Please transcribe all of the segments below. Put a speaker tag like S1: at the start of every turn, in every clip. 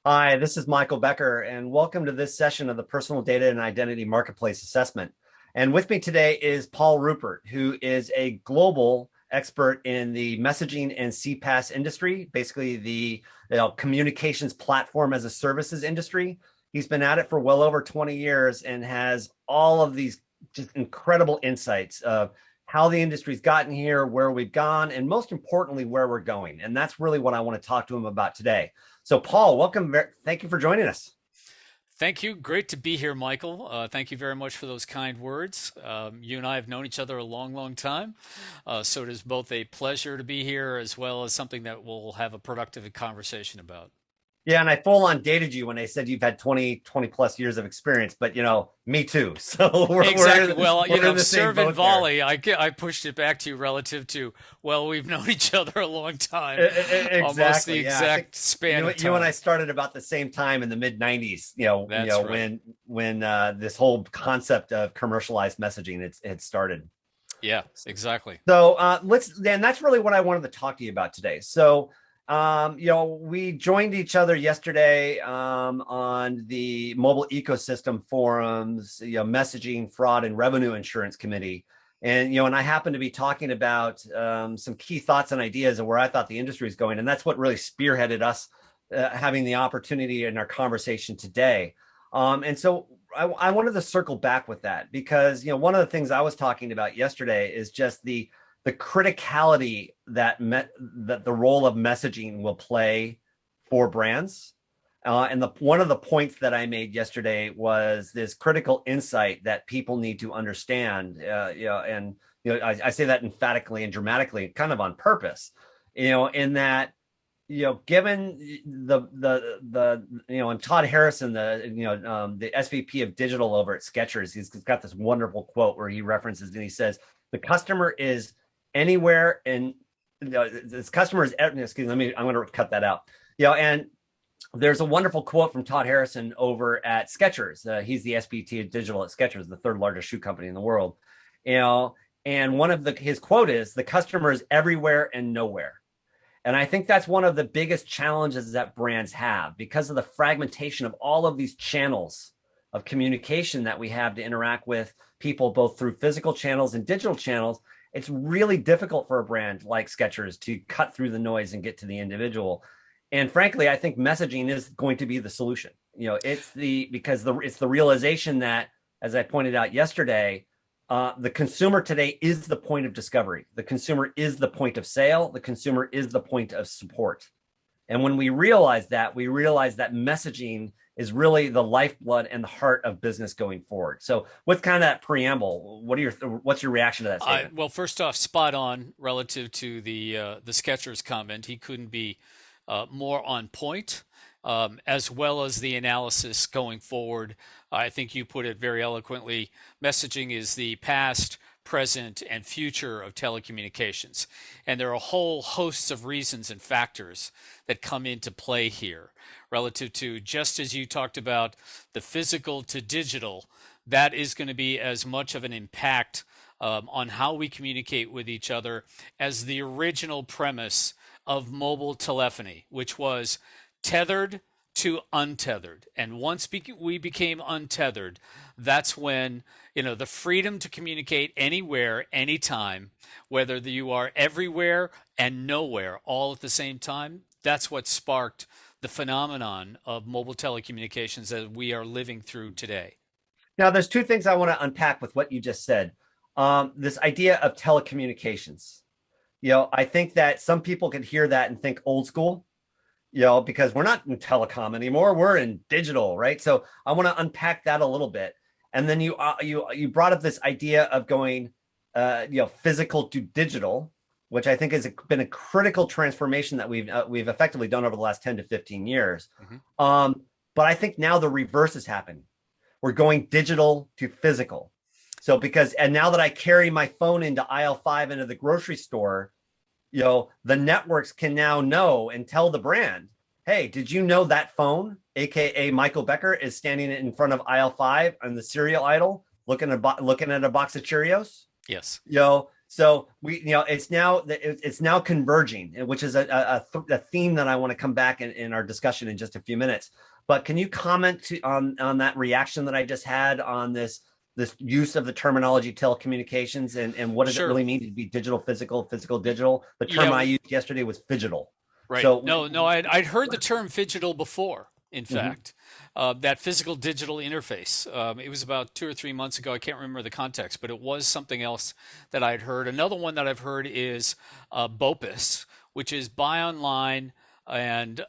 S1: Hi, this is Michael Becker, and welcome to this session of the Personal Data and Identity Marketplace Assessment. And with me today is Paul Ruppert, who is a global expert in the messaging and CPaaS industry, basically the communications platform as a services industry. He's been at it for well over 20 years and has all of these just incredible insights of how the industry's gotten here, where we've gone, and most importantly, where we're going. And that's really what I want to talk to him about today. So Paul, welcome. Thank you for joining us.
S2: Thank you. Great to be here, Michael. Thank you very much for those kind words. You and I have known each other a long, long time. So it is both a pleasure to be here as well as something that we'll have a productive conversation about.
S1: Yeah, and I full on dated you when I said you've had 20 plus years of experience, but me too. So
S2: Exactly. Well,
S1: we're in the same
S2: serve and
S1: boat there.
S2: volley, I pushed it back to you relative to, well, we've known each other a long time, almost the
S1: Exactly. Yeah, I think
S2: exact span of
S1: you and I
S2: time.
S1: started about the same time in the mid 90s,
S2: That's right.
S1: when this whole concept of commercialized messaging had started.
S2: Yeah, exactly.
S1: So and that's really what I wanted to talk to you about today. So we joined each other yesterday on the mobile ecosystem forums, messaging, fraud, and revenue insurance committee. And I happened to be talking about some key thoughts and ideas of where I thought the industry is going. And that's what really spearheaded us having the opportunity in our conversation today. And so I wanted to circle back with that because, one of the things I was talking about yesterday is just the criticality that the role of messaging will play for brands. And one of the points that I made yesterday was this critical insight that people need to understand. I say that emphatically and dramatically, kind of on purpose. In that, given and Todd Harrison, the SVP of digital over at Skechers, he's got this wonderful quote where he references and he says, "The customer is anywhere and this customer is excuse me, I'm going to cut that out." And there's a wonderful quote from Todd Harrison over at Skechers. He's the SVP of digital at Skechers, the third largest shoe company in the world. And one of his quote is, "The customer is everywhere and nowhere." And I think that's one of the biggest challenges that brands have because of the fragmentation of all of these channels of communication that we have to interact with people, both through physical channels and digital channels. It's really difficult for a brand like Skechers to cut through the noise and get to the individual. And frankly, I think messaging is going to be the solution. It's the realization that, as I pointed out yesterday, the consumer today is the point of discovery. The consumer is the point of sale. The consumer is the point of support. And when we realize that messaging is really the lifeblood and the heart of business going forward. So with kind of that preamble, what's your reaction to that statement?
S2: Well, first off, spot on relative to the Skechers comment. He couldn't be more on point, as well as the analysis going forward. I think you put it very eloquently. Messaging is the past, present, and future of telecommunications. And there are a whole hosts of reasons and factors that come into play here relative to, just as you talked about the physical to digital, that is going to be as much of an impact on how we communicate with each other as the original premise of mobile telephony, which was tethered to untethered. And once we became untethered, that's when, the freedom to communicate anywhere, anytime, whether you are everywhere and nowhere all at the same time, that's what sparked the phenomenon of mobile telecommunications that we are living through today.
S1: Now, there's two things I want to unpack with what you just said. This idea of telecommunications. I think that some people could hear that and think old school, because we're not in telecom anymore. We're in digital, right? So I want to unpack that a little bit. And then you brought up this idea of going, physical to digital, which I think has been a critical transformation that we've effectively done over the last 10 to 15 years.
S2: Mm-hmm.
S1: But I think now the reverse has happened. We're going digital to physical. So and now that I carry my phone into aisle 5 into the grocery store, the networks can now know and tell the brand, "Hey, did you know that phone, AKA Michael Becker, is standing in front of aisle 5 on the cereal aisle looking at a box of Cheerios?"
S2: Yes.
S1: So it's now converging, which is a theme that I want to come back in our discussion in just a few minutes. But can you comment on that reaction that I just had on this use of the terminology telecommunications and what does it
S2: Sure.
S1: really mean to be digital, physical, physical, digital? The term I used yesterday was Phygital.
S2: Right.
S1: So
S2: No, I'd heard the term Phygital before, in
S1: Mhm.
S2: fact. That physical digital interface. It was about 2 or 3 months ago. I can't remember the context, but it was something else that I'd heard. Another one that I've heard is BOPIS, which is buy online and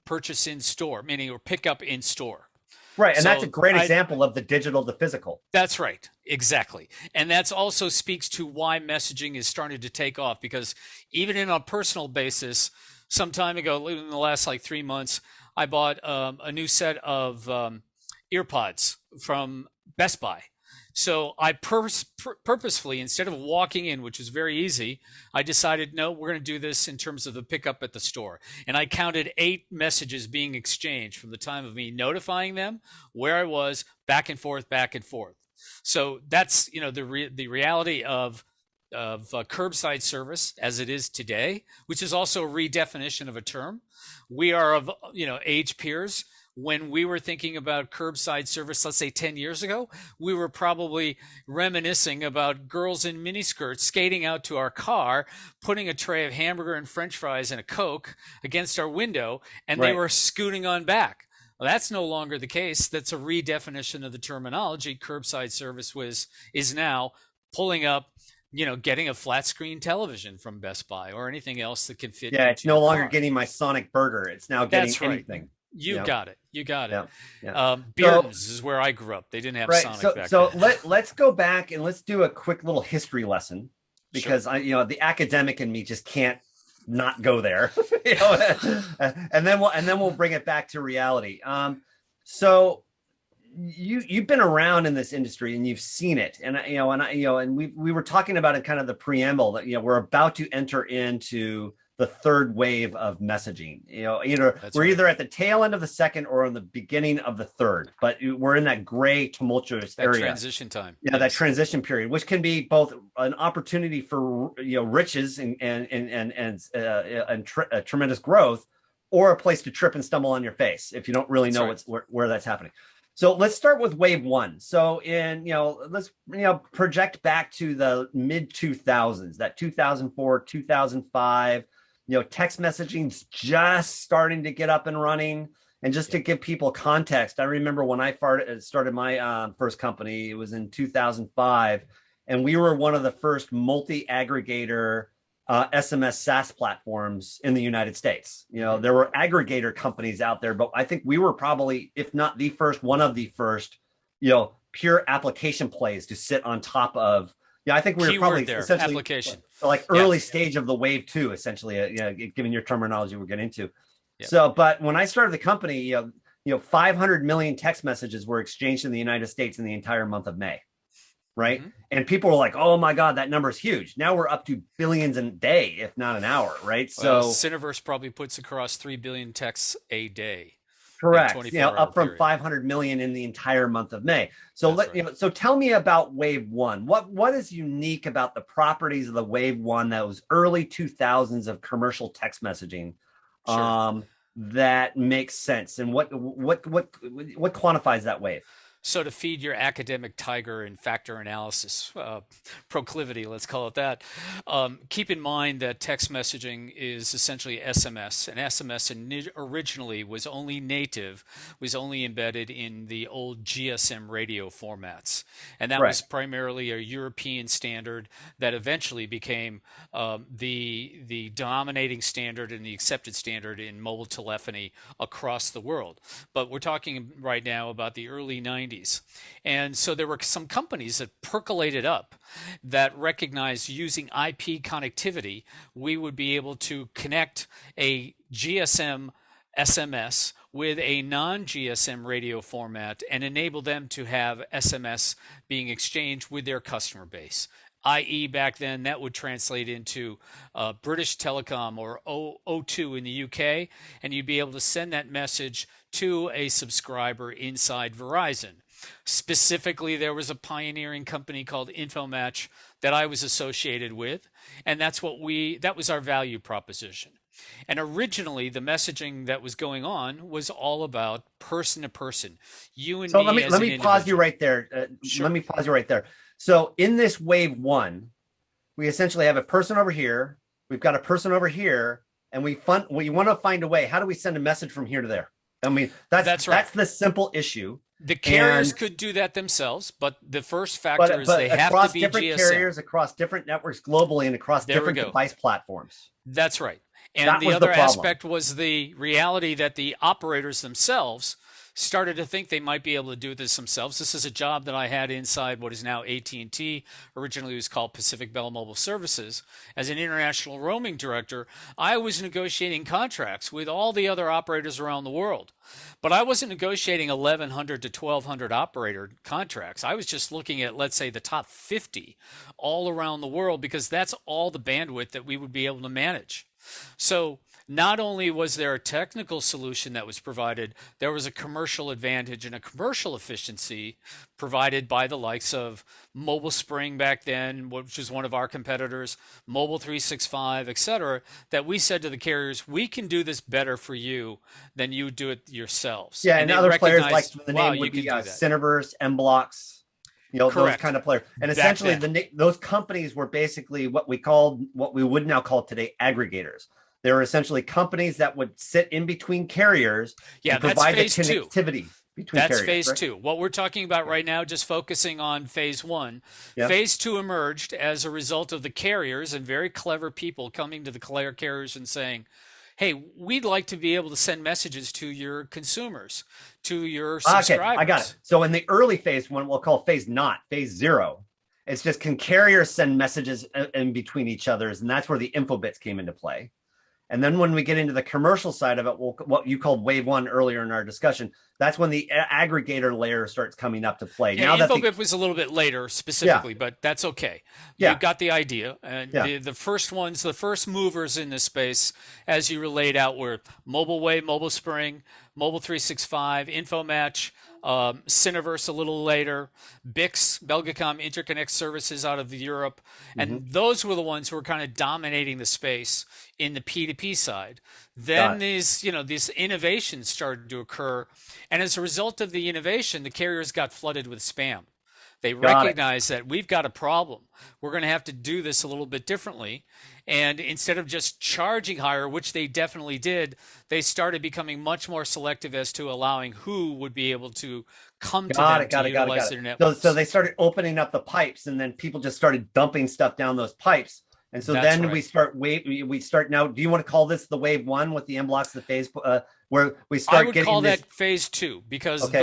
S2: purchase in store, meaning or pick up in store.
S1: Right, and that's a
S2: So
S1: great
S2: I
S1: example of the digital to physical.
S2: That's right. Exactly. And that's also speaks to why messaging is starting to take off because even in a personal basis, some time ago, in the last like 3 months, I bought a new set of earpods from Best Buy. So I purposefully, instead of walking in, which is very easy, I decided, no, we're going to do this in terms of the pickup at the store. And I counted 8 messages being exchanged from the time of me notifying them, where I was, back and forth, back and forth. So that's the reality of curbside service as it is today, which is also a redefinition of a term. We are of age peers. When we were thinking about curbside service, let's say 10 years ago, we were probably reminiscing about girls in miniskirts skating out to our car, putting a tray of hamburger and French fries and a Coke against our window, and they
S1: Right.
S2: were scooting on back. Well, that's no longer the case. That's a redefinition of the terminology. Curbside service is now pulling up, getting a flat screen television from Best Buy or anything else that can fit
S1: Yeah, it's
S2: into
S1: no
S2: your
S1: longer
S2: car.
S1: getting my Sonic burger. It's now getting
S2: That's right.
S1: anything.
S2: You
S1: Yeah,
S2: got it. You got it.
S1: yeah, yeah. So
S2: Bearden's is where I grew up. They didn't have
S1: right,
S2: Sonic
S1: so
S2: back
S1: so
S2: then.
S1: let's go back and let's do a quick little history lesson
S2: Sure.
S1: because the academic in me just can't not go there. you know, and then we'll bring it back to reality. So you've been around in this industry and you've seen it, and we were talking about it kind of the preamble that we're about to enter into the third wave of messaging.
S2: That's
S1: We're
S2: right.
S1: either at the tail end of the second or in the beginning of the third, but we're in that gray tumultuous
S2: That
S1: area.
S2: transition time.
S1: Yeah, that
S2: Yes.
S1: transition period, which can be both an opportunity for riches and tremendous growth, or a place to trip and stumble on your face if you don't really
S2: That's
S1: know
S2: right.
S1: where that's happening. So let's start with wave one. So let's project back to the mid 2000s, that 2004, 2005. Text messaging's just starting to get up and running. And just to
S2: Yep.
S1: give people context, I remember when I started my first company, it was in 2005, and we were one of the first multi-aggregator SMS SaaS platforms in the United States. There were aggregator companies out there, but I think we were probably, if not the first, one of the first, pure application plays to sit on top of. Yeah, I think we were probably
S2: Keyword there.
S1: essentially
S2: Application.
S1: like
S2: Yeah.
S1: early stage of the wave two, essentially, given your terminology we're getting into.
S2: Yep.
S1: So, but when I started the company, 500 million text messages were exchanged in the United States in the entire month of May, right?
S2: Mm-hmm.
S1: And people were like, "Oh my God, that number is huge." Now we're up to billions in a day, if not an hour, right?
S2: Well,
S1: So,
S2: Syniverse probably puts across 3 billion texts a day in a
S1: correct.
S2: 24-hour
S1: Up from
S2: period.
S1: 500 million in the entire month of May. So
S2: That's right.
S1: so tell me about wave one. What is unique about the properties of the wave one, that was early 2000s of commercial text messaging?
S2: Sure.
S1: That makes sense, and what quantifies that wave?
S2: So to feed your academic tiger and factor analysis proclivity, let's call it that, keep in mind that text messaging is essentially SMS. And SMS originally was only embedded in the old GSM radio formats. And that was
S1: Correct.
S2: primarily a European standard that eventually became the dominating standard and the accepted standard in mobile telephony across the world. But we're talking right now about the early 90s. And so there were some companies that percolated up that recognized using IP connectivity, we would be able to connect a GSM SMS with a non-GSM radio format and enable them to have SMS being exchanged with their customer base. I.e., back then, that would translate into British Telecom or O2 in the UK, and you'd be able to send that message to a subscriber inside Verizon. Specifically, there was a pioneering company called InfoMatch that I was associated with, and that was our value proposition. And originally, the messaging that was going on was all about person to person, you and
S1: So
S2: me as
S1: let
S2: an
S1: me pause you
S2: individual.
S1: right there.
S2: Sure.
S1: Let me pause you right there. So in this wave one, we essentially have a person over here. We've got a person over here, and we want to find a way. How do we send a message from here to there? I mean,
S2: That's right.
S1: that's the simple issue.
S2: The carriers
S1: And
S2: could do that themselves, but the first factor is
S1: but
S2: they have to
S1: across
S2: be
S1: different
S2: GSM.
S1: carriers, across different networks globally, and across
S2: There we
S1: different
S2: go.
S1: device platforms.
S2: That's right. And
S1: That
S2: the
S1: was the
S2: other
S1: problem.
S2: aspect was the reality that the operators themselves started to think they might be able to do this themselves. This is a job that I had inside what is now AT&T. Originally it was called Pacific Bell Mobile Services. As an international roaming director, I was negotiating contracts with all the other operators around the world. But I wasn't negotiating 1,100 to 1,200 operator contracts. I was just looking at, let's say, the top 50 all around the world because that's all the bandwidth that we would be able to manage. So not only was there a technical solution that was provided, there was a commercial advantage and a commercial efficiency provided by the likes of Mobile Spring back then, which was one of our competitors, Mobile 365, et cetera, that we said to the carriers, we can do this better for you than you do it yourselves.
S1: Yeah,
S2: And
S1: and
S2: they
S1: other players like
S2: recognized,
S1: the
S2: wow,
S1: name
S2: you
S1: would
S2: can
S1: be
S2: do that.
S1: Syniverse, Mblocks, those
S2: Correct.
S1: kind of players. And
S2: Back
S1: essentially,
S2: then.
S1: those companies were basically what we would now call today aggregators. They were essentially companies that would sit in between carriers
S2: Yeah,
S1: and
S2: that's
S1: provide the
S2: phase two.
S1: connectivity between
S2: That's
S1: carriers.
S2: phase
S1: Right?
S2: two. What we're talking about right now, just focusing on phase one.
S1: Yeah.
S2: Phase two emerged as a result of the carriers and very clever people coming to the carriers and saying, hey, we'd like to be able to send messages to your consumers, to your
S1: Okay, I got it.
S2: subscribers.
S1: So in the early phase, one we'll call phase zero, it's just can carriers send messages in between each other's, and that's where the info bits came into play. And then when we get into the commercial side of it, what you called wave one earlier in our discussion, that's when the aggregator layer starts coming up to play.
S2: Yeah,
S1: Now that
S2: InfoBip was a little bit later
S1: yeah,
S2: specifically, but that's okay. You
S1: yeah,
S2: got the idea. And
S1: yeah,
S2: the first ones, the first movers in this space, as you were laid out, were Mobile Wave, Mobile Spring, Mobile 365, InfoMatch, Syniverse a little later, Bix, Belgacom Interconnect Services out of Europe.
S1: mm-hmm.
S2: And those were the ones who were kind of dominating the space in the P2P side.
S1: Got
S2: Then
S1: it.
S2: these innovations started to occur. And as a result of the innovation, the carriers got flooded with spam. They
S1: Got it.
S2: recognize that we've got a problem. We're going to have to do this a little bit differently. And instead of just charging higher, which they definitely did, they started becoming much more selective as to allowing who would be able to come to them to utilize their
S1: So
S2: networks.
S1: they started opening up the pipes, and then people just started dumping stuff down those pipes. And so
S2: That's
S1: then
S2: right.
S1: we start now. Do you want to call this the wave one with the Mblocks, the phase where we
S2: I
S1: start
S2: would
S1: getting
S2: call
S1: this?
S2: that phase two because
S1: Okay,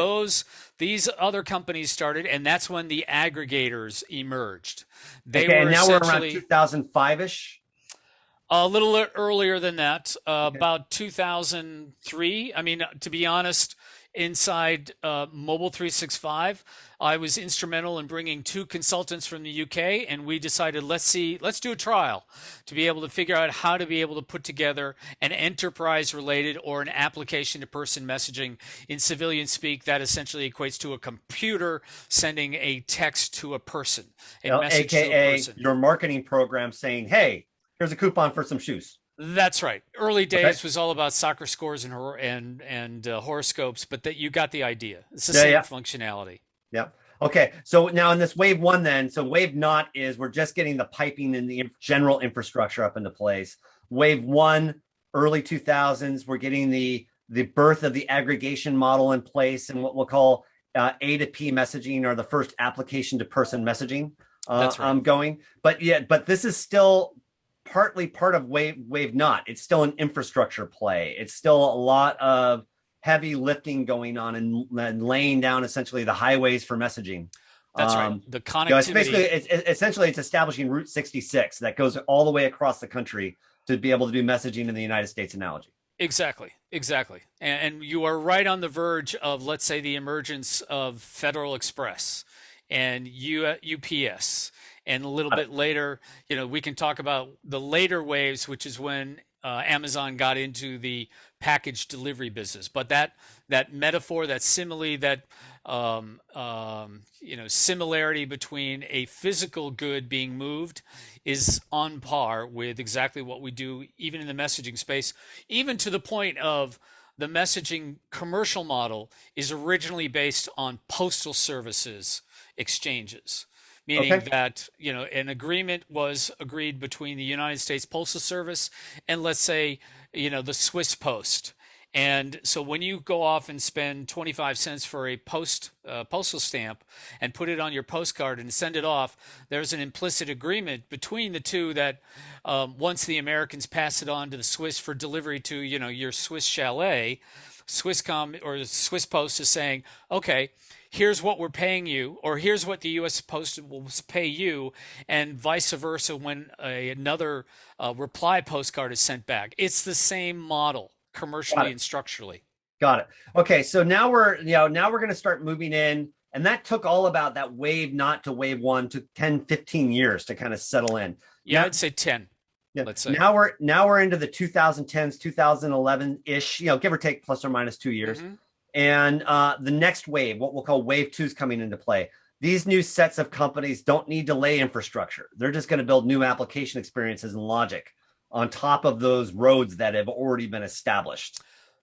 S2: these other companies started, and that's when the aggregators emerged. They
S1: okay,
S2: were
S1: and now we're around
S2: essentially
S1: 2005 ish.
S2: a little earlier than that,
S1: Okay.
S2: about 2003. I mean, to be honest, inside Mobile 365, I was instrumental in bringing two consultants from the UK, and we decided let's do a trial to be able to figure out how to be able to put together an enterprise-related or an application-to-person messaging in civilian speak that essentially equates to a computer sending a text to a person, a message to a
S1: AKA
S2: person.
S1: your marketing program saying, "Hey, here's a coupon for some shoes."
S2: That's right. Early
S1: Okay.
S2: days was all about soccer scores and horoscopes, but that you got the idea. It's the
S1: Yeah,
S2: same
S1: yeah,
S2: functionality.
S1: yeah. Okay. So now in this wave one, then, so wave not is we're just getting the piping and the general infrastructure up into place. Wave one, early 2000s, we're getting the birth of the aggregation model in place and what we'll call A2P messaging, or the first application to person messaging
S2: That's right.
S1: going. But this is still partly part of wave not. It's still an infrastructure play. It's still a lot of heavy lifting going on and laying down essentially the highways for messaging.
S2: That's right. The
S1: It's basically
S2: connectivity.
S1: it's establishing Route 66 that goes all the way across the country to be able to do messaging in the United States analogy.
S2: Exactly. Exactly. And you are right on the verge of, let's say, the emergence of Federal Express and UPS. And a little bit later, we can talk about the later waves, which is when Amazon got into the package delivery business. But that metaphor, that simile, that similarity between a physical good being moved is on par with exactly what we do, even in the messaging space, even to the point of the messaging commercial model is originally based on postal services exchanges, meaning
S1: Okay.
S2: that an agreement was agreed between the United States Postal Service and, let's say, the Swiss Post. And so when you go off and spend 25 cents for a postal stamp and put it on your postcard and send it off, there's an implicit agreement between the two that once the Americans pass it on to the Swiss for delivery to your Swiss chalet, Swisscom or the Swiss Post is saying, okay, here's what we're paying you, or here's what the U.S. Post will pay you, and vice versa when another reply postcard is sent back. It's the same model commercially and structurally.
S1: Got it. Okay, so now we're going to start moving in, and that took all about that wave not to wave one took 10, 15 years to kind of settle in.
S2: Yeah,
S1: now,
S2: I'd say 10.
S1: Yeah.
S2: Let's say
S1: Now we're into the 2010s, 2011-ish, give or take plus or minus 2 years.
S2: Mm-hmm.
S1: And the next wave, what we'll call wave two, is coming into play. These new sets of companies don't need to lay infrastructure. They're just going to build new application experiences and logic on top of those roads that have already been established.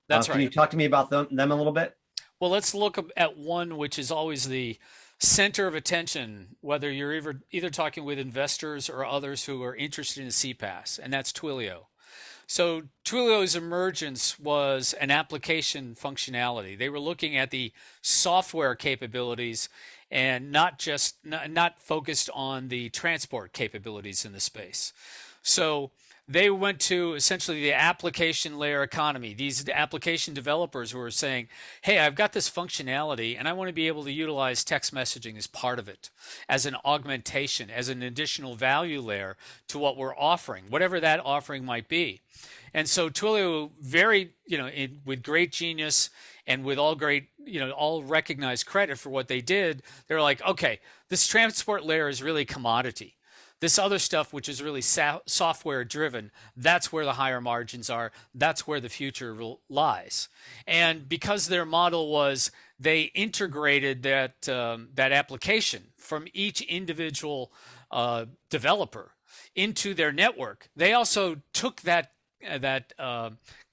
S2: That's right.
S1: Can you talk to me about them a little bit?
S2: Well, let's look at one which is always the center of attention, whether you're either talking with investors or others who are interested in CPaaS, and that's Twilio. So Twilio's emergence was an application functionality. They were looking at the software capabilities and not focused on the transport capabilities in the space. So they went to essentially the application layer economy. These application developers were saying, hey, I've got this functionality and I want to be able to utilize text messaging as part of it, as an augmentation, as an additional value layer to what we're offering, whatever that offering might be. And so Twilio, with great genius and with all recognized credit for what they did, they're like, okay, this transport layer is really commodity. This other stuff, which is really software driven, that's where the higher margins are. That's where the future lies. And because their model was they integrated that application from each individual developer into their network, they also took that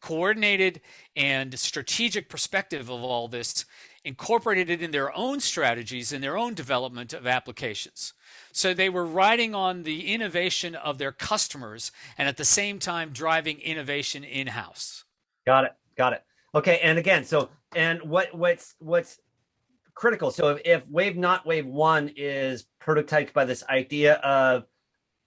S2: coordinated and strategic perspective of all this, incorporated it in their own strategies, in their own development of applications. So they were riding on the innovation of their customers and at the same time driving innovation in-house.
S1: Got it. Okay, and again, what's critical? So if wave not wave one is prototyped by this idea of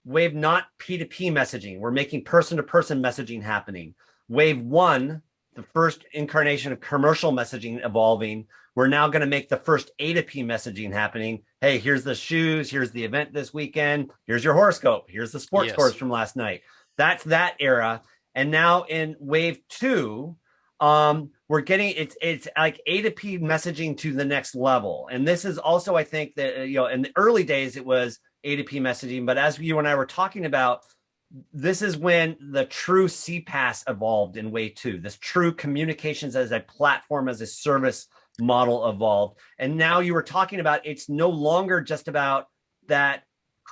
S1: wave not P2P messaging, we're making person-to-person messaging happening. Wave one, the first incarnation of commercial messaging evolving, we're now going to make the first A2P messaging happening. Hey, here's the shoes. Here's the event this weekend. Here's your horoscope. Here's the sports scores from last night. That's that era. And now in wave two, we're getting it's like A2P messaging to the next level. And this is also, I think that, in the early days, it was A2P messaging. But as you and I were talking about, this is when the true CPaaS evolved in wave two. This true communications as a platform, as a service model evolved. And now you were talking about, it's no longer just about that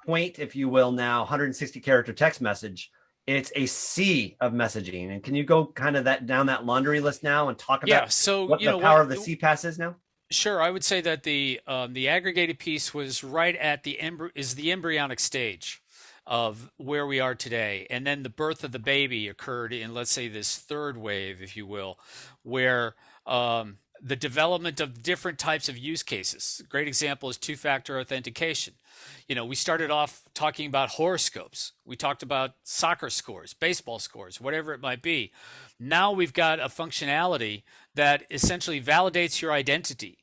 S1: quaint, if you will, now 160 character text message. It's a sea of messaging. And can you go kind of down that laundry list now and talk about what the power of the CPaaS is now?
S2: Sure. I would say that the aggregated piece was right at the embryonic stage of where we are today. And then the birth of the baby occurred in, let's say, this third wave, if you will, where the development of different types of use cases. A great example is two-factor authentication. We started off talking about horoscopes. We talked about soccer scores, baseball scores, whatever it might be. Now we've got a functionality that essentially validates your identity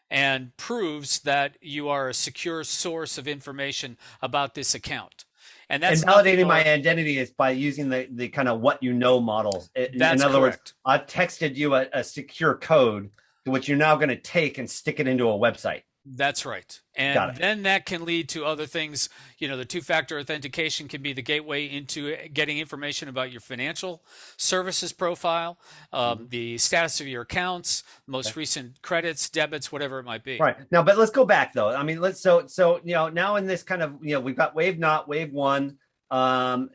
S2: and proves that you are a secure source of information about this account. And that's
S1: validating my identity is by using the kind of what you know models. In other words, I've texted you a secure code, which you're now going to take and stick it into a website.
S2: That's right.
S1: Got
S2: And
S1: it.
S2: then that can lead to other things. The two-factor authentication can be the gateway into getting information about your financial services profile,
S1: Mhm.
S2: the status of your accounts,
S1: Okay.
S2: most recent credits, debits, whatever it might be.
S1: Right now, but let's go back though. I mean, so now in this kind of we've got wave not wave one, um,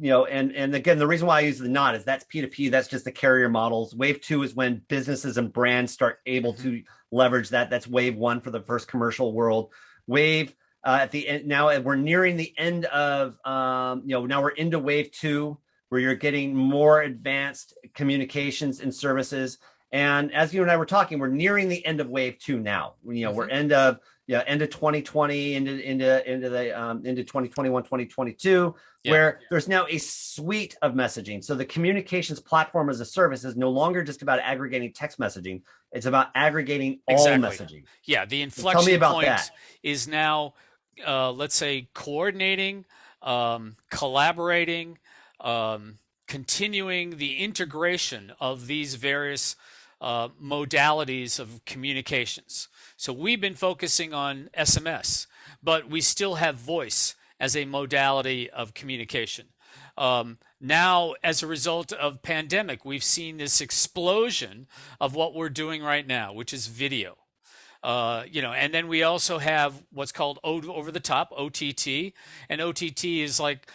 S1: and again the reason why I use the not is that's P2P. That's just the carrier models. Wave two is when businesses and brands start able
S2: Mhm.
S1: to leverage that. That's wave one for the first commercial world. Wave at the end now we're nearing the end of now we're into wave two where you're getting more advanced communications and services. And as you and I were talking, we're nearing the end of wave two now. We're
S2: Mhm.
S1: end of 2020 into 2021, 2022,
S2: Yeah,
S1: where there's now a suite of messaging. So the communications platform as a service is no longer just about aggregating text messaging. It's about aggregating all
S2: exactly.
S1: messaging.
S2: Yeah, the
S1: So tell me
S2: inflection
S1: about that.
S2: point is now, let's say, coordinating, collaborating, continuing the integration of these various modalities of communications. So we've been focusing on SMS, but we still have voice as a modality of communication. Now, as a result of pandemic, we've seen this explosion of what we're doing right now, which is video. And then we also have what's called over the top OTT, and OTT is like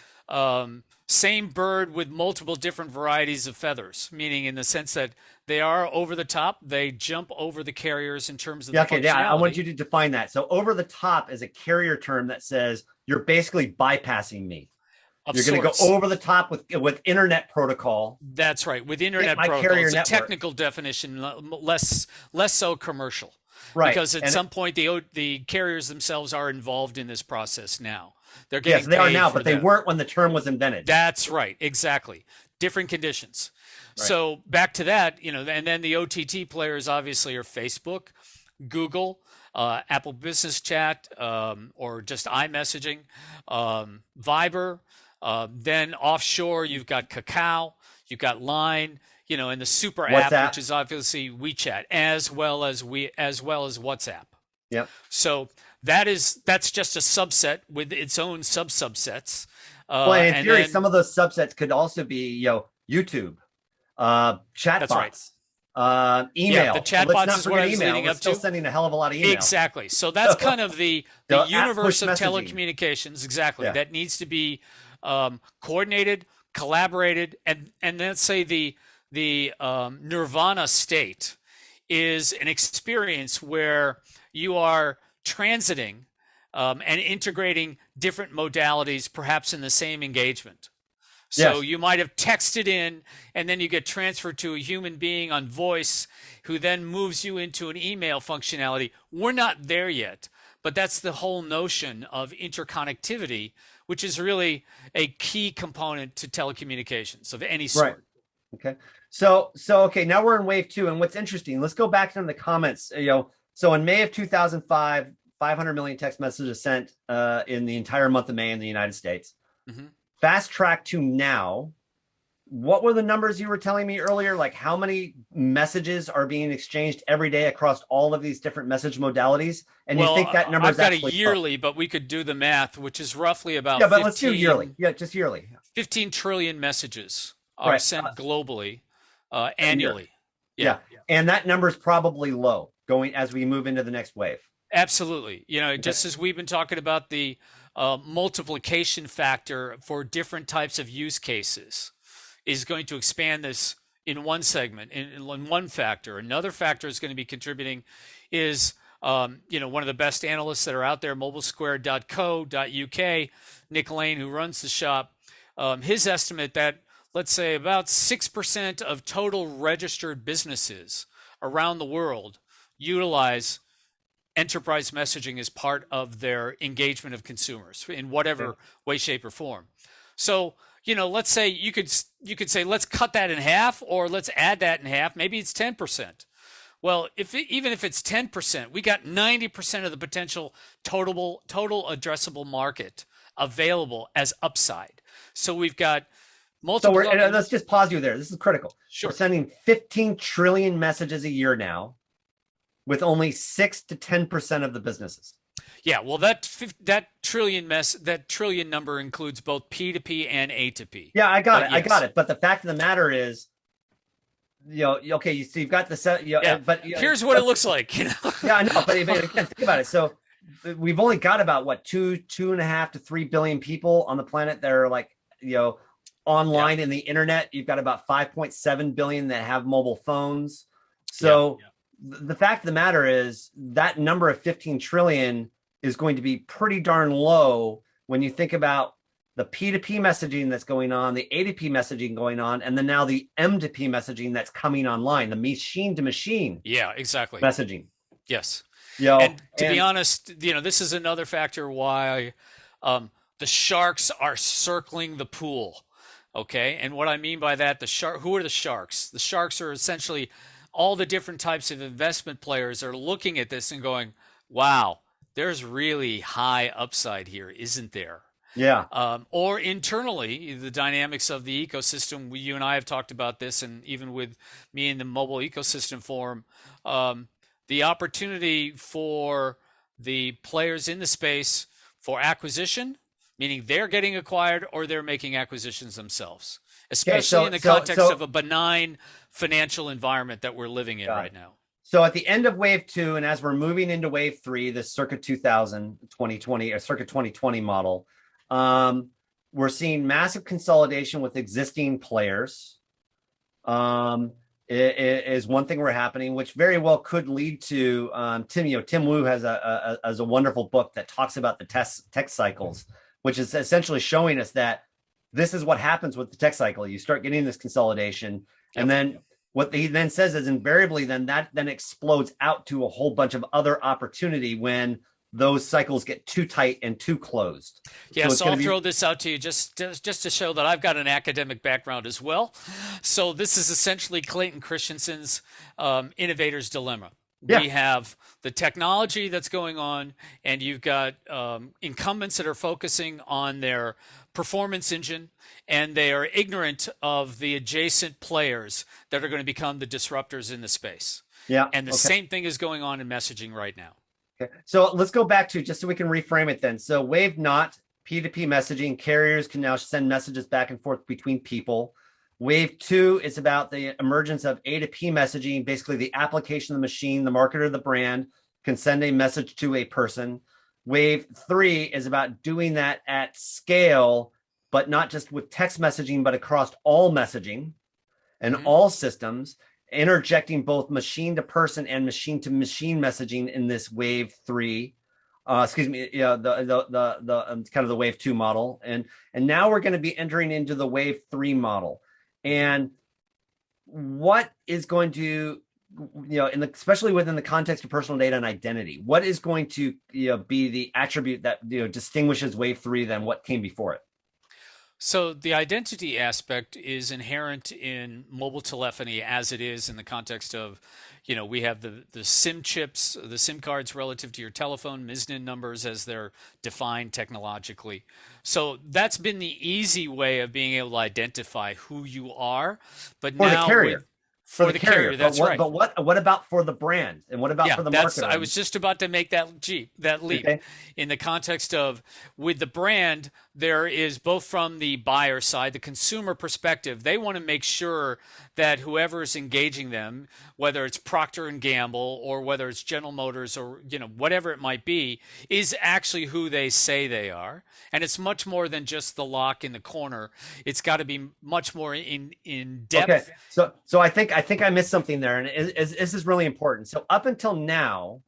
S2: same bird with multiple different varieties of feathers, meaning in the sense that they are over the top, they jump over the carriers in terms of
S1: Yeah,
S2: the
S1: okay. Yeah, I want
S2: functionality.
S1: you to define that. So over the top is a carrier term that says you're basically bypassing me.
S2: Of
S1: You're going to go
S2: sorts.
S1: over the top with internet protocol,
S2: That's right. With
S1: hit
S2: internet
S1: my
S2: protocol,
S1: carrier
S2: it's a
S1: network.
S2: technical definition, less so commercial,
S1: Right.
S2: because at
S1: And
S2: some point the carriers themselves are involved in this process now. They're
S1: yes,
S2: getting
S1: they are
S2: paid
S1: now,
S2: for
S1: but they
S2: that.
S1: weren't when the term was invented.
S2: That's right. Exactly. Different conditions.
S1: Right.
S2: So back to that, and then the OTT players obviously are Facebook, Google, Apple Business Chat, or just iMessaging, Viber. Then offshore, you've got Kakao, you've got Line, and the super app,
S1: WhatsApp.
S2: which is obviously WeChat, as well as WhatsApp.
S1: Yep.
S2: So that's just a subset with its own subsets.
S1: Well, and in
S2: And
S1: theory,
S2: then
S1: some of those subsets could also be, YouTube,
S2: that's right.
S1: chatbots,
S2: Yeah, the
S1: email. Let's
S2: chatbots
S1: not
S2: is what
S1: forget
S2: I was
S1: email.
S2: leading
S1: We're
S2: up
S1: still
S2: to.
S1: sending a hell of a lot of email.
S2: Exactly. So that's kind of the
S1: App push
S2: universe of
S1: messaging.
S2: telecommunications. Exactly.
S1: Yeah.
S2: That needs to be coordinated, collaborated, and let's say the Nirvana state is an experience where you are transiting and integrating different modalities, perhaps in the same engagement. So
S1: Yes.
S2: you might have texted in, and then you get transferred to a human being on voice who then moves you into an email functionality. We're not there yet, but that's the whole notion of interconnectivity, which is really a key component to telecommunications of any
S1: Right.
S2: sort.
S1: Okay. So okay, now we're in wave two. And what's interesting, let's go back to the comments. So in May of 2005, 500 million text messages sent in the entire month of May in the United States.
S2: Mm-hmm.
S1: Fast track to now. What were the numbers you were telling me earlier? Like how many messages are being exchanged every day across all of these different message modalities? And you think that
S2: Well,
S1: number
S2: I've
S1: is
S2: got a
S1: actually low?
S2: yearly, but we could do the math, which is roughly about
S1: Yeah, but let's do yearly.
S2: 15,
S1: Yeah, just yearly.
S2: 15 trillion messages are
S1: Right.
S2: sent globally
S1: A year.
S2: annually. Yeah.
S1: Yeah. And that number is probably low going as we move into the next wave.
S2: Absolutely.
S1: Okay.
S2: Just as we've been talking about the multiplication factor for different types of use cases is going to expand this in one segment, in one factor. Another factor is going to be contributing is, one of the best analysts that are out there, mobilesquare.co.uk, Nick Lane, who runs the shop, his estimate that, let's say, about 6% of total registered businesses around the world utilize enterprise messaging as part of their engagement of consumers in whatever way, shape, or form. So, let's say you could say let's cut that in half, or let's add that in half. Maybe it's 10%. Well, even if it's 10%, we got 90% of the potential total addressable market available as upside. So we've got multiple.
S1: And let's just pause you there. This is critical.
S2: Sure.
S1: We're sending 15 trillion messages a year now. with only 6 to 10% of the businesses.
S2: Yeah, well, that trillion number includes both P2P and A2P.
S1: Yeah, I got it.
S2: Yes.
S1: I got it. But the fact of the matter is, okay, so you've got the set,
S2: yeah. But here's what it looks like.
S1: Yeah, I know. But again, think about it. So we've only got about what 2.5 to 3 billion people on the planet that are like, online in the internet. You've got about 5.7 billion that have mobile phones. So the fact of the matter is that number of 15 trillion is going to be pretty darn low when you think about the P2P messaging that's going on, the A2P messaging going on, and then now the M2P messaging that's coming online, the machine to machine.
S2: Yeah, exactly.
S1: Messaging.
S2: Yes. And to be honest, this is another factor why the sharks are circling the pool. Okay. And what I mean by that, who are the sharks? The sharks are essentially all the different types of investment players are looking at this and going, wow, there's really high upside here, isn't there?
S1: Yeah.
S2: Or internally, the dynamics of the ecosystem. You and I have talked about this, and even with me in the mobile ecosystem forum, the opportunity for the players in the space for acquisition, meaning they're getting acquired or they're making acquisitions themselves, especially in the context of a benign financial environment that we're living in right now.
S1: So at the end of wave 2, and as we're moving into wave 3, the Circa 2020 or Circa 2020 model, we're seeing massive consolidation with existing players. Is one thing we're happening, which very well could lead to Tim Wu has a wonderful book that talks about the tech cycles, which is essentially showing us that this is what happens with the tech cycle. You start getting this consolidation, and then what he then says is invariably that explodes out to a whole bunch of other opportunity when those cycles get too tight and too closed.
S2: Yeah, so I'll throw this out to you just to show that I've got an academic background as well. So this is essentially Clayton Christensen's innovator's dilemma. Yeah. We have the technology that's going on, and you've got incumbents that are focusing on their performance engine, and they are ignorant of the adjacent players that are going to become the disruptors in the space.
S1: Yeah,
S2: and the same thing is going on in messaging right now.
S1: Okay. So let's go back to just so we can reframe it then. So wave not P2P messaging, carriers can now send messages back and forth between people. Wave 2 is about the emergence of A2P messaging, basically the application of the machine, the marketer, the brand can send a message to a person. Wave 3 is about doing that at scale, but not just with text messaging, but across all messaging and all systems, interjecting both machine to person and machine to machine messaging in this wave 3. The kind of the wave 2 model, and now we're going to be entering into the wave 3 model. And what is going to, especially within the context of personal data and identity, what is going to be the attribute that distinguishes wave 3 than what came before it?
S2: So the identity aspect is inherent in mobile telephony as it is in the context of, we have the SIM chips, the SIM cards relative to your telephone, MISNIN numbers as they're defined technologically. So that's been the easy way of being able to identify who you are. But
S1: for
S2: now
S1: the carrier.
S2: For the carrier, that's right.
S1: But what about for the brand? And what about for the marketer?
S2: I was just about to make that leap. Okay. In the context of, with the brand, there is both from the buyer side, the consumer perspective, they want to make sure that whoever is engaging them, whether it's Procter & Gamble or whether it's General Motors or whatever it might be, is actually who they say they are. And it's much more than just the lock in the corner. It's got to be much more in depth.
S1: Okay, so I think I missed something there, and this is really important. So up until now,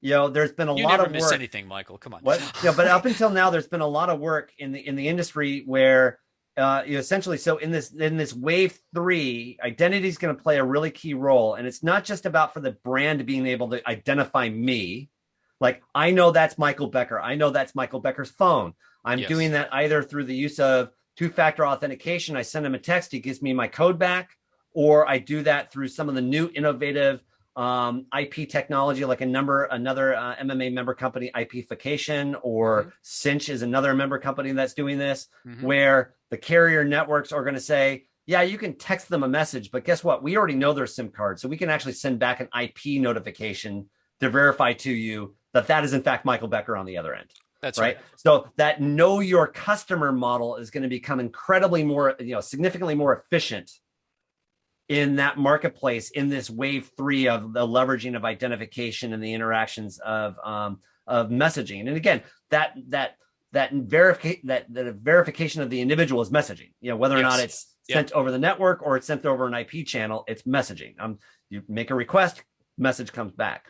S1: there's been a lot of work. You never miss
S2: anything, Michael. Come on.
S1: What? But up until now, there's been a lot of work in the industry where essentially, so in this wave 3, identity is going to play a really key role, and it's not just about for the brand being able to identify me. Like, I know that's Michael Becker. I know that's Michael Becker's phone. I'm doing that either through the use of two-factor authentication. I send him a text, he gives me my code back, or I do that through some of the new innovative IP technology, like another MMA member company, IPification, or Cinch is another member company that's doing this, where the carrier networks are going to say, yeah, you can text them a message, but guess what? We already know their SIM card. So we can actually send back an IP notification to verify to you that that is in fact Michael Becker on the other end.
S2: That's right.
S1: So that know your customer model is going to become incredibly more, significantly more efficient in that marketplace in this wave 3 of the leveraging of identification and the interactions of messaging. And again, that verification of the individual is messaging. Whether or not it's sent over the network or it's sent over an IP channel, it's messaging. You make a request, message comes back.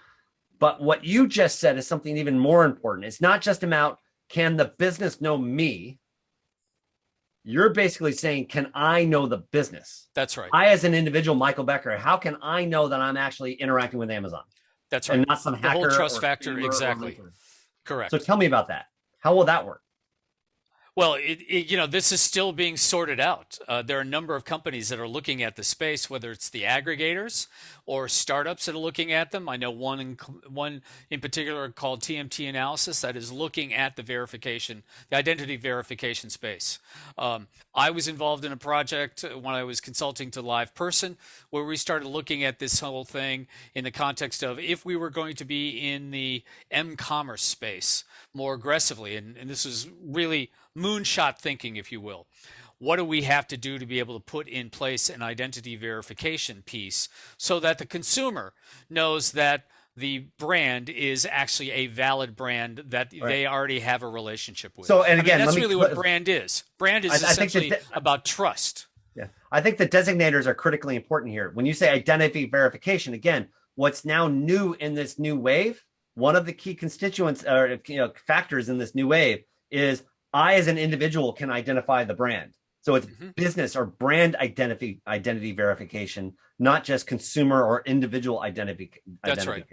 S1: But what you just said is something even more important. It's not just about, can the business know me? You're basically saying, can I know the business?
S2: That's right.
S1: I, as an individual, Michael Becker, how can I know that I'm actually interacting with Amazon?
S2: That's right.
S1: And not some hacker.
S2: The whole trust factor. Exactly. Correct.
S1: So tell me about that. How will that work?
S2: Well, this is still being sorted out. There are a number of companies that are looking at the space, whether it's the aggregators or startups that are looking at them. I know one in particular called TMT Analysis that is looking at the identity verification space. I was involved in a project when I was consulting to LivePerson where we started looking at this whole thing in the context of if we were going to be in the m-commerce space more aggressively, and this is really moonshot thinking, if you will. What do we have to do to be able to put in place an identity verification piece so that the consumer knows that the brand is actually a valid brand that they already have a relationship with?
S1: So, and again,
S2: that's really what brand is. Brand is essentially about trust.
S1: Yeah, I think the designators are critically important here. When you say identity verification, again, what's now new in this new wave, one of the key constituents or factors in this new wave is I, as an individual, can identify the brand. So it's business or brand identity verification, not just consumer or individual identification.
S2: That's right.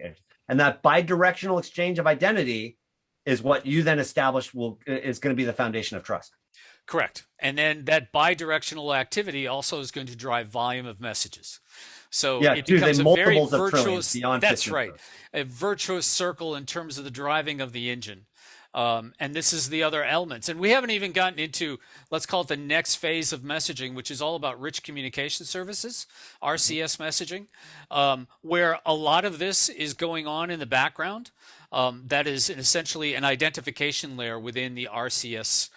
S1: And that bidirectional exchange of identity is what you then establish is going to be the foundation of trust.
S2: Correct. And then that bidirectional activity also is going to drive volume of messages. So it becomes a very virtuous, that's right, a virtuous circle in terms of the driving of the engine. And this is the other elements. And we haven't even gotten into, let's call it the next phase of messaging, which is all about rich communication services, RCS messaging, where a lot of this is going on in the background. That is essentially an identification layer within the RCS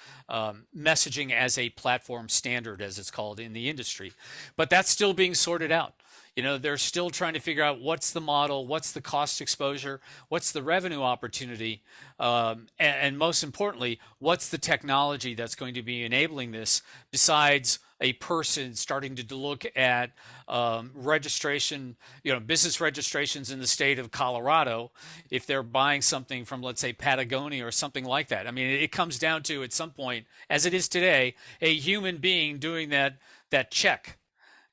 S2: messaging as a platform standard, as it's called in the industry. But that's still being sorted out. They're still trying to figure out what's the model, what's the cost exposure, what's the revenue opportunity, and most importantly, what's the technology that's going to be enabling this besides a person starting to look at registration, business registrations in the state of Colorado, if they're buying something from, let's say, Patagonia or something like that. I mean, it comes down to, at some point, as it is today, a human being doing that check.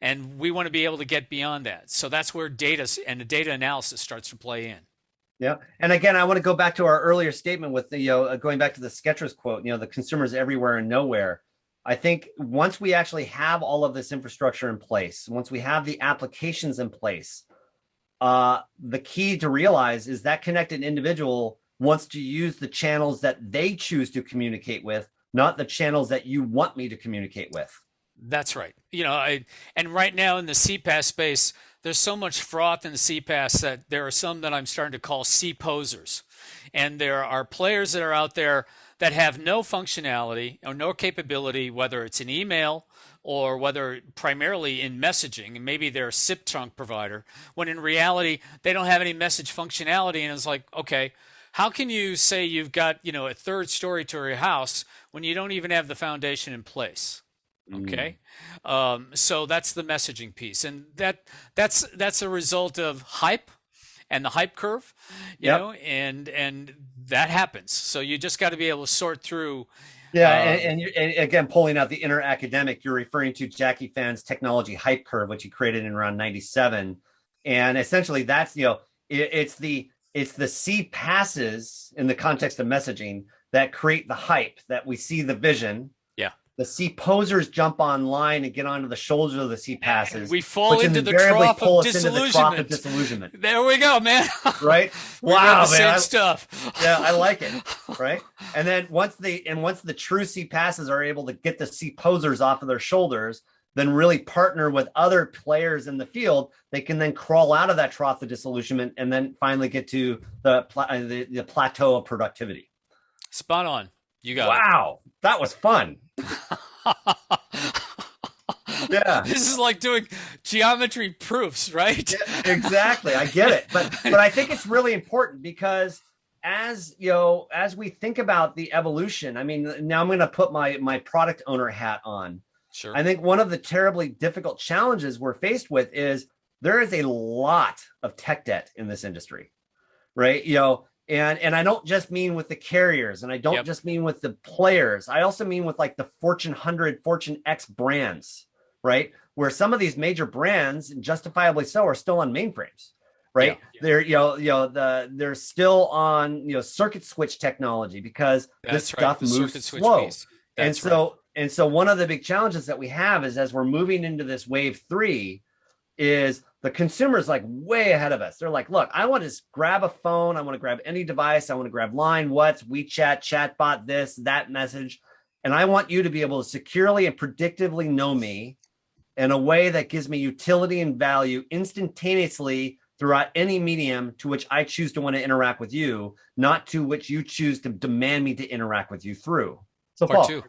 S2: And we want to be able to get beyond that. So that's where data and the data analysis starts to play in.
S1: Yeah. And again, I want to go back to our earlier statement with the, going back to the Skechers quote, the consumer's everywhere and nowhere. I think once we actually have all of this infrastructure in place, once we have the applications in place, the key to realize is that connected individual wants to use the channels that they choose to communicate with, not the channels that you want me to communicate with.
S2: That's right. And right now in the CPaaS space, there's so much froth in the CPaaS that there are some that I'm starting to call CPosers. And there are players that are out there that have no functionality or no capability, whether it's an email or whether primarily in messaging, and maybe they're a SIP trunk provider, when in reality, they don't have any message functionality. And it's like, okay, how can you say you've got, a third story to your house when you don't even have the foundation in place? Okay. So that's the messaging piece. And that's a result of hype and the hype curve, you know, and that happens. So you just got to be able to sort through.
S1: Yeah. And again, pulling out the inner academic, you're referring to Jackie Fan's technology hype curve, which he created in around 97. And essentially that's, it's the CPasses in the context of messaging that create the hype, that we see the vision. The CPosers jump online and get onto the shoulders of the CPasses.
S2: We fall into the trough of disillusionment. There we go, man.
S1: Right?
S2: Wow, man. Same stuff.
S1: Yeah, I like it. Right? And then once the true CPasses are able to get the CPosers off of their shoulders, then really partner with other players in the field. They can then crawl out of that trough of disillusionment and then finally get to the plateau of productivity.
S2: Spot on. You got
S1: Wow, that was fun.
S2: it.
S1: Yeah.
S2: This is like doing geometry proofs, right?
S1: Yeah, exactly. I get it. But I think it's really important because as we think about the evolution, I mean, now I'm going to put my product owner hat on.
S2: Sure.
S1: I think one of the terribly difficult challenges we're faced with is there is a lot of tech debt in this industry, right? And I don't just mean with the carriers, and I don't just mean with the players. I also mean with like the Fortune 100, Fortune X brands, right? Where some of these major brands, justifiably so, are still on mainframes, right? Yeah. They're still on circuit switch technology because this stuff moves slow. And so one of the big challenges that we have is as we're moving into this wave 3 is the consumer's like way ahead of us. They're like, look, I want to just grab a phone. I want to grab any device. I want to grab Line, What's, WeChat, chatbot, this, that message. And I want you to be able to securely and predictively know me in a way that gives me utility and value instantaneously throughout any medium to which I choose to want to interact with you, not to which you choose to demand me to interact with you through. So
S2: Part
S1: Paul,
S2: two.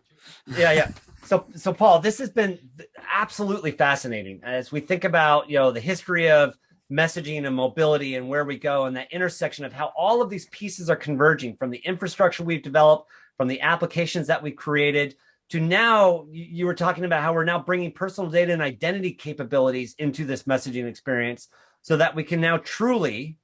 S1: Yeah. So Paul, this has been absolutely fascinating as we think about, the history of messaging and mobility and where we go and that intersection of how all of these pieces are converging from the infrastructure we've developed, from the applications that we've created to now you were talking about how we're now bringing personal data and identity capabilities into this messaging experience so that we can now truly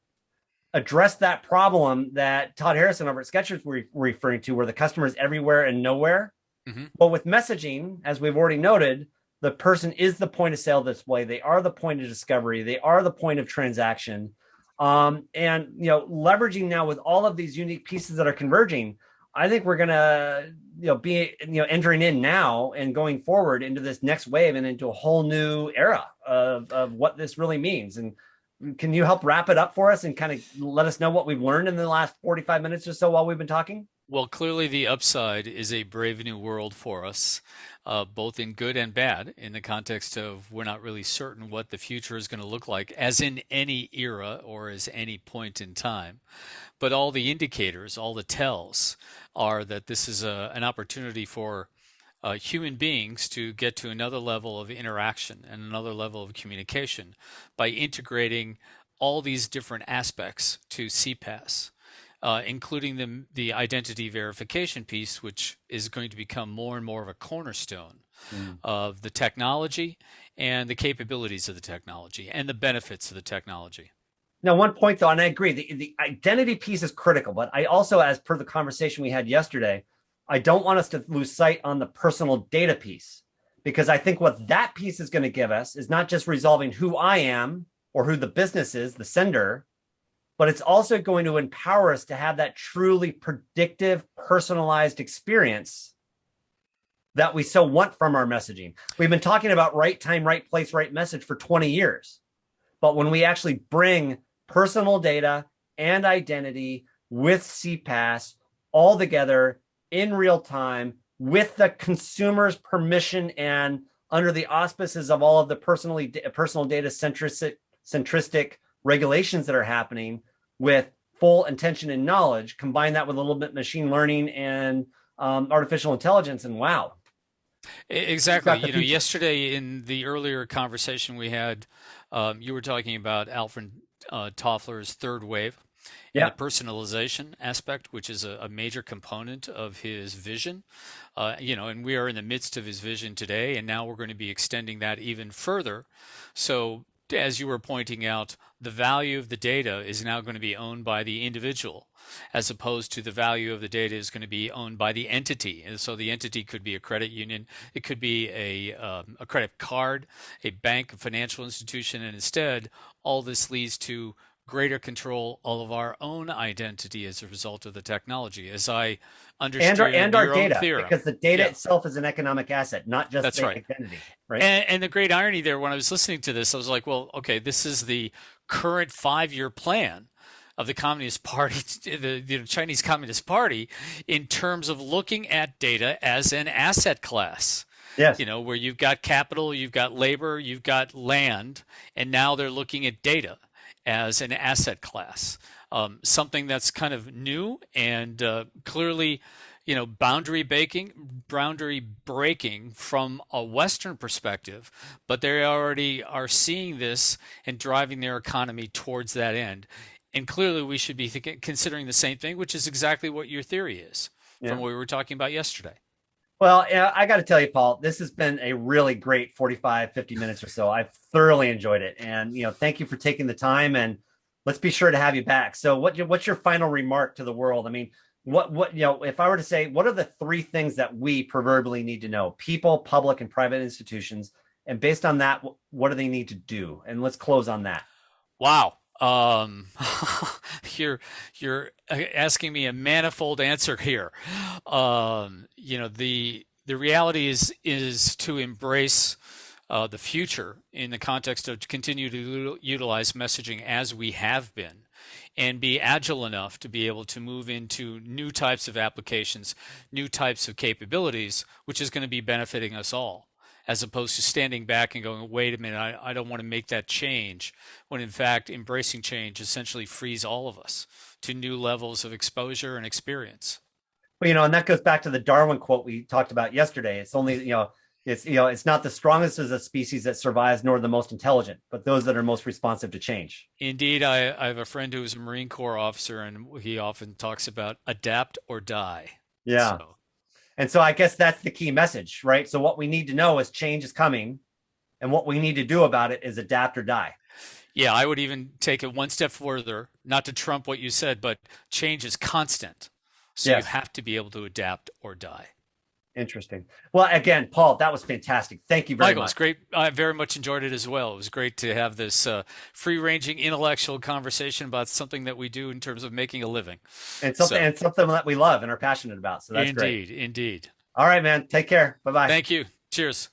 S1: address that problem that Todd Harrison over at Skechers were referring to, where the customer is everywhere and nowhere. Mm-hmm. Well, with messaging, as we've already noted, the person is the point of sale display. They are the point of discovery. They are the point of transaction. And leveraging now with all of these unique pieces that are converging, I think we're gonna be entering in now and going forward into this next wave and into a whole new era of what this really means. And can you help wrap it up for us and kind of let us know what we've learned in the last 45 minutes or so while we've been talking?
S2: Well, clearly the upside is a brave new world for us, both in good and bad, in the context of we're not really certain what the future is going to look like, as in any era or as any point in time. But all the indicators, all the tells are that this is an opportunity for human beings to get to another level of interaction and another level of communication by integrating all these different aspects to CPaaS. Including the identity verification piece, which is going to become more and more of a cornerstone of the technology and the capabilities of the technology and the benefits of the technology.
S1: Now, one point, though, and I agree, the identity piece is critical, but I also, as per the conversation we had yesterday, I don't want us to lose sight on the personal data piece, because I think what that piece is going to give us is not just resolving who I am or who the business is, the sender, but it's also going to empower us to have that truly predictive, personalized experience that we so want from our messaging. We've been talking about right time, right place, right message for 20 years. But when we actually bring personal data and identity with CPaaS all together in real time with the consumer's permission and under the auspices of all of the personal data centristic regulations that are happening, with full intention and knowledge, combine that with a little bit machine learning and artificial intelligence, and wow.
S2: Exactly. Yesterday in the earlier conversation we had, you were talking about Alvin Toffler's third wave and the personalization aspect, which is a major component of his vision. And we are in the midst of his vision today, and now we're going to be extending that even further. So as you were pointing out, the value of the data is now going to be owned by the individual, as opposed to the value of the data is going to be owned by the entity. And so the entity could be a credit union, it could be a credit card, a bank, a financial institution, and instead, all this leads to greater control of our own identity as a result of the technology, as I understood
S1: and our data,
S2: theorem.
S1: Because the data itself is an economic asset, not just the identity. Right.
S2: And the great irony there, when I was listening to this, I was like, well, okay, this is the current 5-year plan of the Communist Party, the Chinese Communist Party, in terms of looking at data as an asset class.
S1: Yes.
S2: where you've got capital, you've got labor, you've got land, and now they're looking at data as an asset class, something that's kind of new and clearly, boundary breaking from a Western perspective, but they already are seeing this and driving their economy towards that end. And clearly, we should be considering the same thing, which is exactly what your theory is from
S1: Yeah.
S2: what we were talking about yesterday.
S1: Well, yeah, I got to tell you, Paul, this has been a really great 45, 50 minutes or so. I've thoroughly enjoyed it. And, thank you for taking the time, and let's be sure to have you back. So what's your final remark to the world? I mean, if I were to say, what are the three things that we proverbially need to know? People, public, and private institutions. And based on that, what do they need to do? And let's close on that.
S2: Wow. You're asking me a manifold answer here. The reality is to embrace the future in the context of continue to utilize messaging as we have been, and be agile enough to be able to move into new types of applications, new types of capabilities, which is going to be benefiting us all, as opposed to standing back and going, wait a minute, I don't want to make that change, when in fact embracing change essentially frees all of us to new levels of exposure and experience.
S1: Well, and that goes back to the Darwin quote we talked about yesterday. It's only, it's not the strongest as a species that survives, nor the most intelligent, but those that are most responsive to change.
S2: Indeed, I have a friend who is a Marine Corps officer, and he often talks about adapt or die.
S1: Yeah.
S2: So,
S1: And so I guess that's the key message, right? So what we need to know is change is coming, and what we need to do about it is adapt or die.
S2: yeah, I would even take it one step further, not to trump what you said, but change is constant. So you
S1: Yes.
S2: have to be able to adapt or die.
S1: Interesting. Well, again, Paul, that was fantastic. Thank you very
S2: Michael, it's
S1: much.
S2: great. I very much enjoyed it as well. It was great to have this free-ranging intellectual conversation about something that we do in terms of making a living.
S1: And
S2: So,
S1: something that we love and are passionate about. So that's great.
S2: indeed, indeed.
S1: All right, man. Take care. Bye-bye.
S2: Thank you. Cheers.